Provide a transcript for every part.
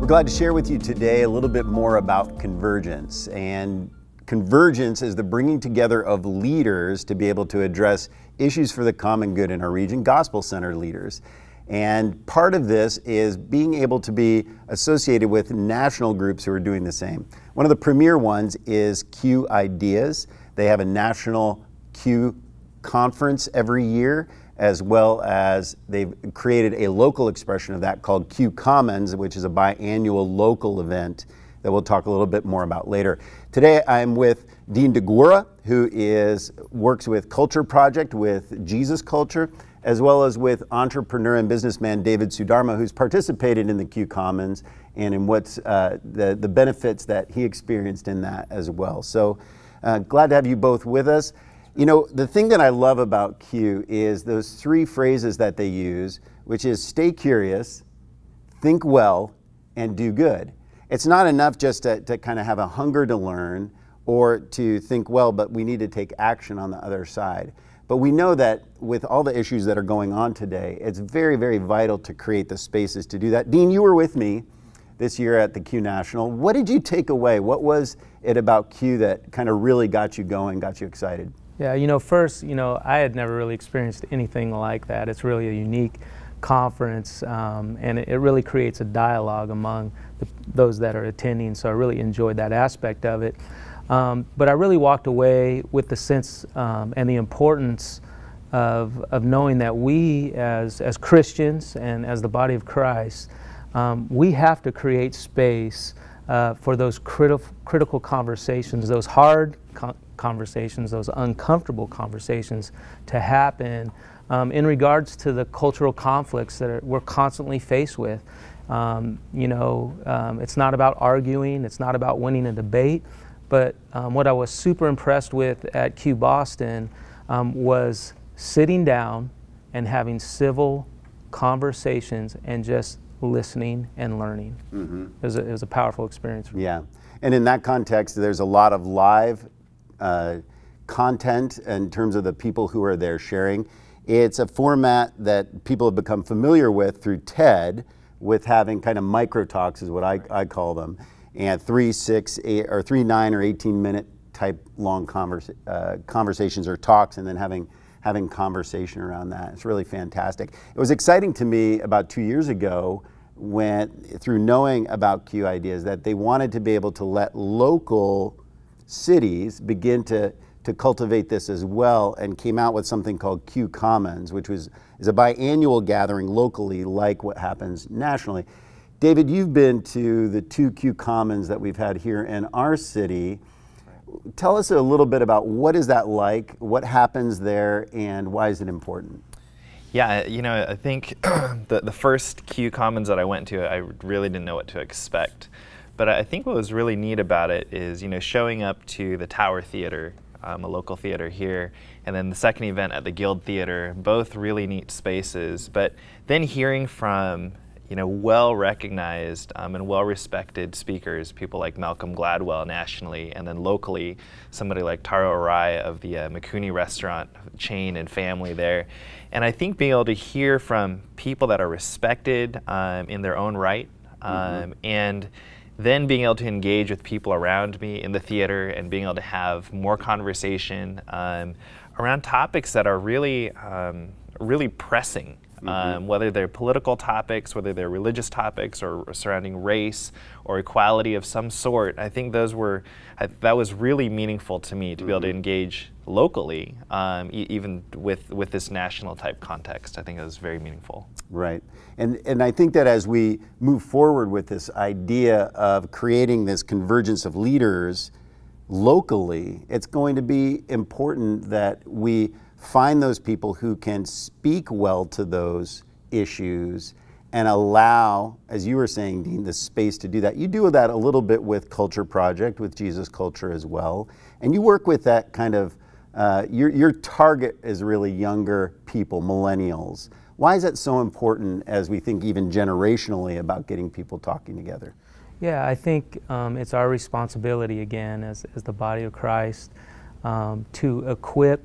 We're glad to share with you today a little bit more about Convergence. And Convergence is the bringing together of leaders to be able to address issues for the common good in our region, gospel-centered leaders. And part of this is being able to be associated with national groups who are doing the same. One of the premier ones is Q Ideas. They have a national Q conference every year, as well as they've created a local expression of that called Q Commons, which is a biannual local event that we'll talk a little bit more about later. Today I'm with Dean DeGuara, who works with Culture Project with Jesus Culture, as well as with entrepreneur and businessman David Sudharma, who's participated in the Q Commons and in what's the benefits that he experienced in that as well. So glad to have you both with us. You know, the thing that I love about Q is those three phrases that they use, which is stay curious, think well, and do good. It's not enough just to kind of have a hunger to learn or to think well, but we need to take action on the other side. But we know that with all the issues that are going on today, it's very, very vital to create the spaces to do that. Dean, you were with me this year at the Q National. What did you take away? What was it about Q that kind of really got you going, got you excited? Yeah, you know, first, I had never really experienced anything like that. It's really a unique conference, and it really creates a dialogue among those that are attending, so I really enjoyed that aspect of it. But I really walked away with the sense and the importance of knowing that we as Christians and as the body of Christ, we have to create space for those critical conversations, those hard conversations, those uncomfortable conversations to happen in regards to the cultural conflicts that we're constantly faced with. It's not about arguing, it's not about winning a debate, but what I was super impressed with at Q Boston was sitting down and having civil conversations and just listening and learning. Mm-hmm. It was a powerful experience for me. Yeah, and in that context, there's a lot of live content in terms of the people who are there sharing. It's a format that people have become familiar with through TED, with having kind of micro talks is what I call them, and 3, 6, 8, or 3, 9, or 18-minute type long conversations or talks, and then having conversation around that. It's really fantastic. It was exciting to me about 2 years ago through knowing about Q Ideas that they wanted to be able to let local cities begin to cultivate this as well, and came out with something called Q Commons, which is a biannual gathering locally like what happens nationally. David, you've been to the 2 Q Commons that we've had here in our city. Tell us a little bit about what is that like, what happens there, and why is it important? Yeah, I think the first Q Commons that I went to, I really didn't know what to expect. But I think what was really neat about it is, showing up to the Tower Theater, a local theater here, and then the second event at the Guild Theater, both really neat spaces. But then hearing from, well-recognized and well-respected speakers, people like Malcolm Gladwell nationally, and then locally, somebody like Taro Arai of the Mikuni restaurant chain and family there. And I think being able to hear from people that are respected in their own right, and then being able to engage with people around me in the theater and being able to have more conversation around topics that are really, really pressing. Whether they're political topics, whether they're religious topics, or surrounding race or equality of some sort, I think that was really meaningful to me to be able to engage locally, even with this national type context. I think it was very meaningful. Right, and I think that as we move forward with this idea of creating this convergence of leaders locally, it's going to be important that we find those people who can speak well to those issues and allow, as you were saying, Dean, the space to do that. You do that a little bit with Culture Project, with Jesus Culture as well, and you work with that kind of, your target is really younger people, millennials. Why is that so important as we think even generationally about getting people talking together? Yeah, I think it's our responsibility again as the body of Christ to equip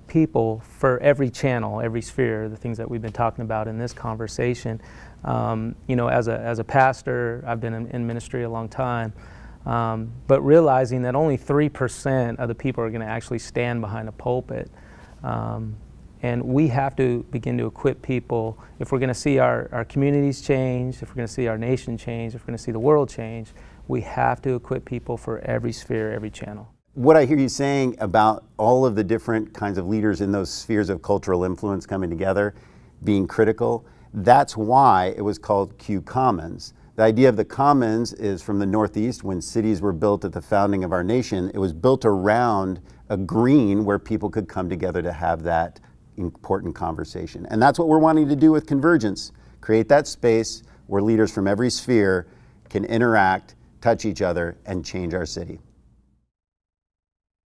people for every channel, every sphere, the things that we've been talking about in this conversation. You know, as a pastor, I've been in ministry a long time, but realizing that only 3% of the people are going to actually stand behind a pulpit. And we have to begin to equip people if we're going to see our communities change, if we're going to see our nation change, if we're going to see the world change. We have to equip people for every sphere, every channel. What I hear you saying about all of the different kinds of leaders in those spheres of cultural influence coming together, being critical, that's why it was called Q Commons. The idea of the commons is from the Northeast. When cities were built at the founding of our nation, it was built around a green where people could come together to have that important conversation. And that's what we're wanting to do with Convergence, create that space where leaders from every sphere can interact, touch each other, and change our city.